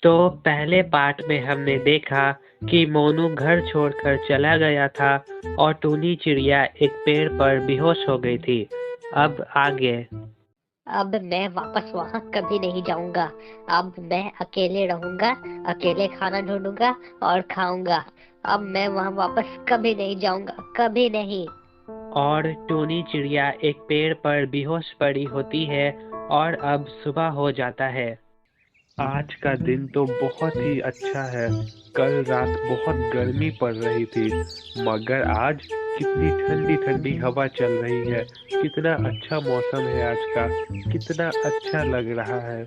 तो पहले पार्ट में हमने देखा कि मोनू घर छोड़कर चला गया था और टूनी चिड़िया एक पेड़ पर बेहोश हो गई थी। अब आगे। अब मैं वापस वहां कभी नहीं जाऊंगा। अब मैं अकेले रहूंगा, अकेले खाना ढूंढूंगा और खाऊंगा। अब मैं वहां वापस कभी नहीं जाऊंगा, कभी नहीं। और टूनी चिड़िया एक पेड़ पर बेहोश पड़ी होती है और अब सुबह हो जाता है। आज का दिन तो बहुत ही अच्छा है। कल रात बहुत गर्मी पड़ रही थी, मगर आज कितनी ठंडी ठंडी हवा चल रही है। कितना अच्छा मौसम है आज का, कितना अच्छा लग रहा है।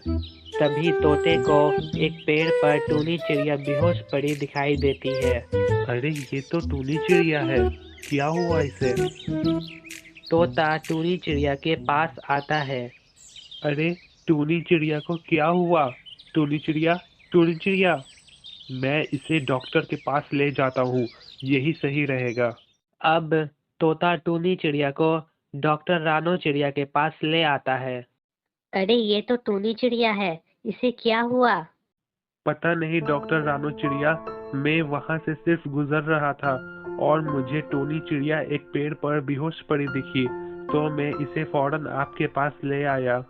तभी तोते को एक पेड़ पर टूनी चिड़िया बेहोश पड़ी दिखाई देती है। अरे ये तो टूनी चिड़िया है, क्या हुआ इसे? तोता टूनी चिड़िया के पास आता है। अरे टूनी चिड़िया को क्या हुआ? टूनी चिड़िया, टूनी चिड़िया, मैं इसे डॉक्टर के पास ले जाता हूँ, यही सही रहेगा। अब तोता टूनी चिड़िया को डॉक्टर रानो चिड़िया के पास ले आता है। अरे ये तो टूनी चिड़िया है, इसे क्या हुआ? पता नहीं डॉक्टर रानो चिड़िया, मैं वहां से सिर्फ गुजर रहा था और मुझे टोनी चिड़िया एक पेड़ पर बेहोश पड़ी दिखी, तो मैं इसे फौरन आपके पास ले आया।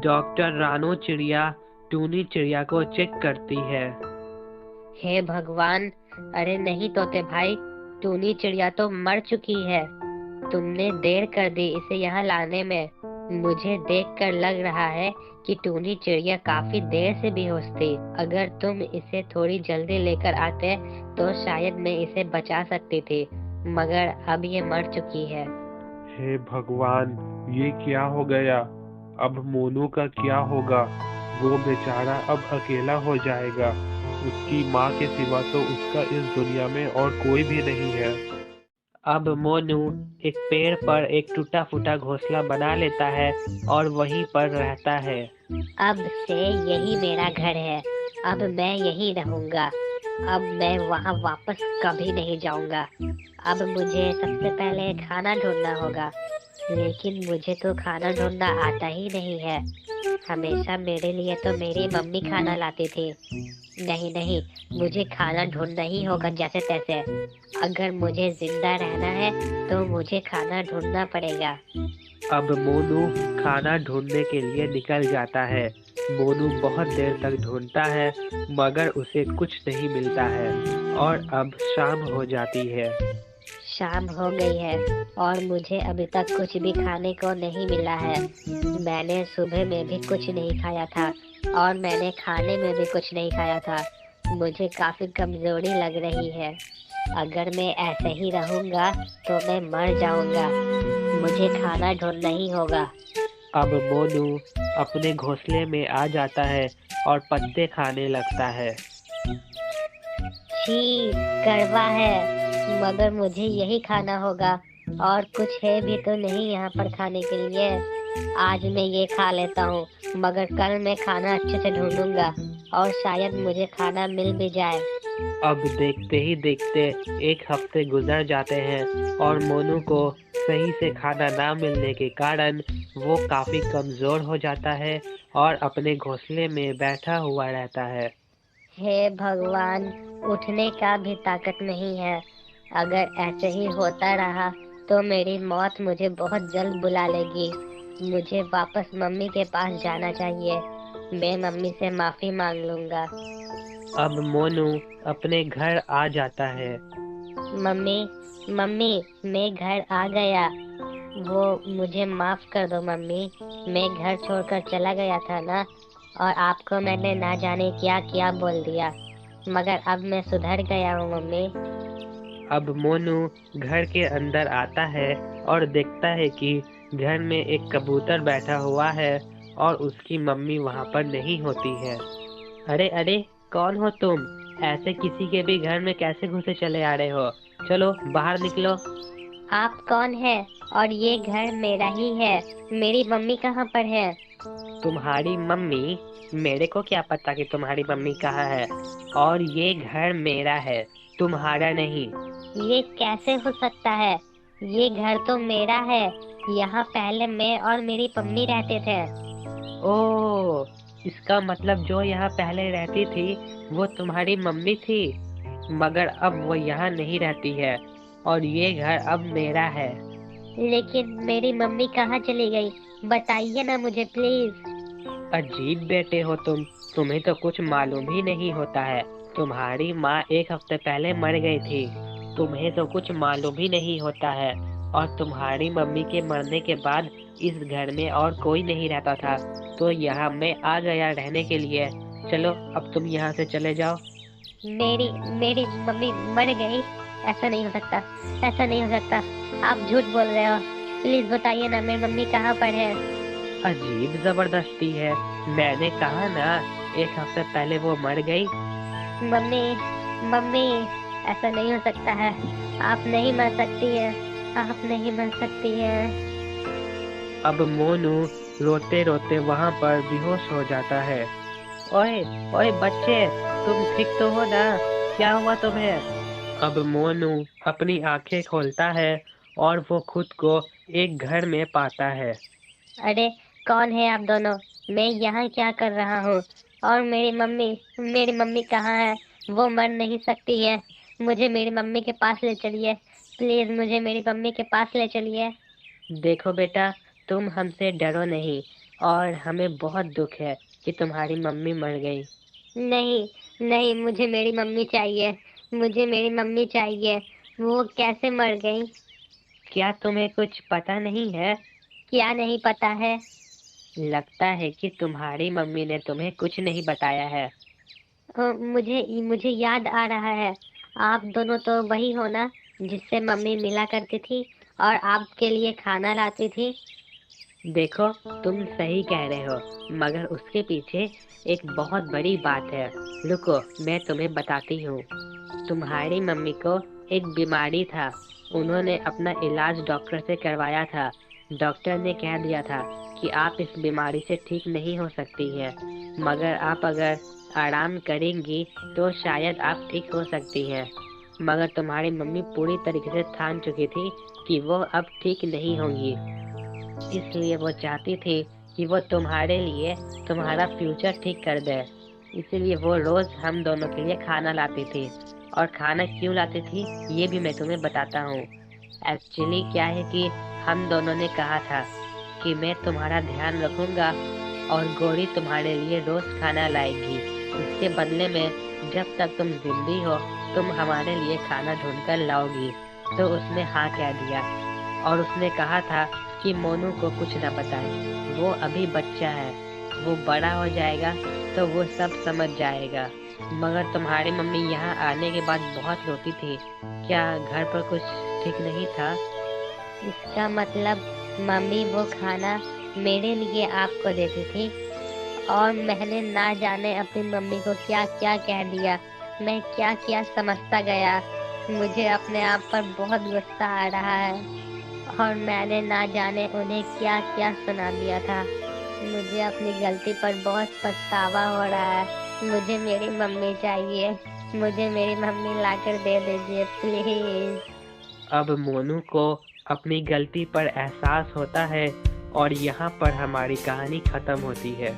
डॉक्टर रानो चिड़िया टूनी चिड़िया को चेक करती है। हे भगवान! अरे नहीं तोते भाई, टूनी चिड़िया तो मर चुकी है। तुमने देर कर दी इसे यहाँ लाने में। मुझे देखकर लग रहा है कि टूनी चिड़िया काफी देर से बेहोश थी। अगर तुम इसे थोड़ी जल्दी लेकर आते तो शायद मैं इसे बचा सकती थी, मगर अब ये मर चुकी है। हे भगवान, ये क्या हो गया? अब मोनू का क्या होगा? वो बेचारा अब अकेला हो जाएगा। उसकी माँ के सिवा तो उसका इस दुनिया में और कोई भी नहीं है। अब मोनू एक पेड़ पर एक टूटा फूटा घोंसला बना लेता है और वहीं पर रहता है। अब से यही मेरा घर है, अब मैं यहीं रहूंगा। अब मैं वहां वापस कभी नहीं जाऊंगा। अब मुझे सबसे पहले खाना ढूंढना होगा, लेकिन मुझे तो खाना ढूंढना आता ही नहीं है। हमेशा मेरे लिए तो मेरी मम्मी खाना लाती थी। नहीं नहीं, मुझे खाना ढूंढना ही होगा जैसे तैसे। अगर मुझे जिंदा रहना है तो मुझे खाना ढूंढना पड़ेगा। अब मोनू खाना ढूंढने के लिए निकल जाता है। मोनू बहुत देर तक ढूंढता है, मगर उसे कुछ नहीं मिलता है और अब शाम हो जाती है। शाम हो गई है और मुझे अभी तक कुछ भी खाने को नहीं मिला है। मैंने सुबह में भी कुछ नहीं खाया था और मैंने खाने में भी कुछ नहीं खाया था। मुझे काफी कमजोरी लग रही है। अगर मैं ऐसे ही रहूंगा तो मैं मर जाऊंगा। मुझे खाना ढूंढना ही होगा। अब मोनू अपने घोंसले में आ जाता है और पत्ते खाने लगता है। छी, कड़वा है, मगर मुझे यही खाना होगा। और कुछ है भी तो नहीं यहाँ पर खाने के लिए। आज मैं ये खा लेता हूँ, मगर कल मैं खाना अच्छे से ढूंढूंगा और शायद मुझे खाना मिल भी जाए। अब देखते ही देखते एक हफ्ते गुजर जाते हैं और मोनू को सही से खाना ना मिलने के कारण वो काफी कमजोर हो जाता है और अपने घोंसले में बैठा हुआ रहता है। हे भगवान! उठने का भी ताकत नहीं है। अगर ऐसे ही होता रहा तो मेरी मौत मुझे बहुत जल्द बुला लेगी। मुझे वापस मम्मी के पास जाना चाहिए। मैं मम्मी से माफी मांग लूंगा। अब मोनू अपने घर आ जाता है। मम्मी, मम्मी, मैं घर आ गया। वो मुझे माफ कर दो मम्मी। मैं घर छोड़कर चला गया था ना, और आपको मैंने ना जाने क्या क्या बोल दिया, मगर अब मैं सुधर गया हूँ मम्मी। अब मोनू घर के अंदर आता है और देखता है कि घर में एक कबूतर बैठा हुआ है और उसकी मम्मी वहाँ पर नहीं होती है। अरे अरे, कौन हो तुम? ऐसे किसी के भी घर में कैसे घुसे चले आ रहे हो? चलो बाहर निकलो। आप कौन है? और ये घर मेरा ही है। मेरी मम्मी कहाँ पर है? तुम्हारी मम्मी? मेरे को क्या पता कि तुम्हारी मम्मी कहाँ है। और ये घर मेरा है, तुम्हारा नहीं। ये कैसे हो सकता है? ये घर तो मेरा है। यहाँ पहले मैं और मेरी मम्मी रहते थे। ओह, इसका मतलब जो यहाँ पहले रहती थी वो तुम्हारी मम्मी थी, मगर अब वो यहाँ नहीं रहती है और ये घर अब मेरा है। लेकिन मेरी मम्मी कहाँ चली गई, बताइए ना मुझे प्लीज। अजीब बेटे हो तुम, तुम्हें तो कुछ मालूम ही नहीं होता है। तुम्हारी माँ 1 हफ्ते पहले मर गई थी, तुम्हें तो कुछ मालूम ही नहीं होता है। और तुम्हारी मम्मी के मरने के बाद इस घर में और कोई नहीं रहता था, तो यहाँ मैं आ गया रहने के लिए। चलो अब तुम यहाँ से चले जाओ। मेरी मेरी मम्मी मर गई? ऐसा नहीं हो सकता, ऐसा नहीं हो सकता, आप झूठ बोल रहे हो। प्लीज बताइए ना मेरी मम्मी कहाँ पर है। अजीब जबरदस्ती है, मैंने कहा ना 1 हफ्ते पहले वो मर गई। मम्मी मम्मी ऐसा नहीं हो सकता है, आप नहीं मर सकती है, आप नहीं मर सकती है। अब मोनू रोते रोते वहाँ पर बेहोश हो जाता है। ओए ओए बच्चे, तुम ठीक तो हो ना? क्या हुआ तुम्हें? अब मोनू अपनी आंखें खोलता है और वो खुद को एक घर में पाता है। अरे कौन है आप दोनों? मैं यहाँ क्या कर रहा हूँ? और मेरी मम्मी कहाँ है? वो मर नहीं सकती है, मुझे मेरी मम्मी के पास ले चलिए, प्लीज मुझे मेरी मम्मी के पास ले चलिए। देखो बेटा, तुम हमसे डरो नहीं, और हमें बहुत दुख है कि तुम्हारी मम्मी मर गई। नहीं नहीं, मुझे मेरी मम्मी चाहिए, मुझे मेरी मम्मी चाहिए। वो कैसे मर गई? क्या तुम्हें कुछ पता नहीं है? क्या नहीं पता है? लगता है कि तुम्हारी मम्मी ने तुम्हें कुछ नहीं बताया है। मुझे मुझे याद आ रहा है, आप दोनों तो वही हो ना जिससे मम्मी मिला करती थी और आपके लिए खाना लाती थी। देखो, तुम सही कह रहे हो, मगर उसके पीछे एक बहुत बड़ी बात है। रुको, मैं तुम्हें बताती हूँ। तुम्हारी मम्मी को एक बीमारी था, उन्होंने अपना इलाज डॉक्टर से करवाया था। डॉक्टर ने कह दिया था कि आप इस बीमारी से ठीक नहीं हो सकती हैं, मगर आप अगर आराम करेंगी तो शायद आप ठीक हो सकती हैं। मगर तुम्हारी मम्मी पूरी तरीके से ठान चुकी थी कि वो अब ठीक नहीं होंगी, इसलिए वो चाहती थी कि वो तुम्हारे लिए तुम्हारा फ्यूचर ठीक कर दे। इसीलिए वो रोज हम दोनों के लिए खाना लाती थी। और खाना क्यों लाती थी ये भी मैं तुम्हें बताता हूँ। एक्चुअली क्या है कि हम दोनों ने कहा था कि मैं तुम्हारा ध्यान रखूंगा और गौरी तुम्हारे लिए रोज खाना लाएगी। इसके बदले में जब तक तुम जिंदी हो तुम हमारे लिए खाना ढूंढ कर लाओगी। तो उसने हाँ कह दिया और उसने कहा था कि मोनू को कुछ न बताए, वो अभी बच्चा है, वो बड़ा हो जाएगा तो वो सब समझ जाएगा। मगर तुम्हारी मम्मी यहाँ आने के बाद बहुत रोती थी। क्या घर पर कुछ ठीक नहीं था? इसका मतलब मम्मी वो खाना मेरे लिए आपको देती थी और मैंने ना जाने अपनी मम्मी को क्या क्या कह दिया, मैं क्या क्या समझता गया। मुझे अपने आप पर बहुत गुस्सा आ रहा है और मैंने ना जाने उन्हें क्या क्या सुना दिया था। मुझे अपनी गलती पर बहुत पछतावा हो रहा है। मुझे मेरी मम्मी चाहिए, मुझे मेरी मम्मी लाकर दे दीजिए प्लीज। अब मोनू को अपनी गलती पर एहसास होता है और यहाँ पर हमारी कहानी खत्म होती है।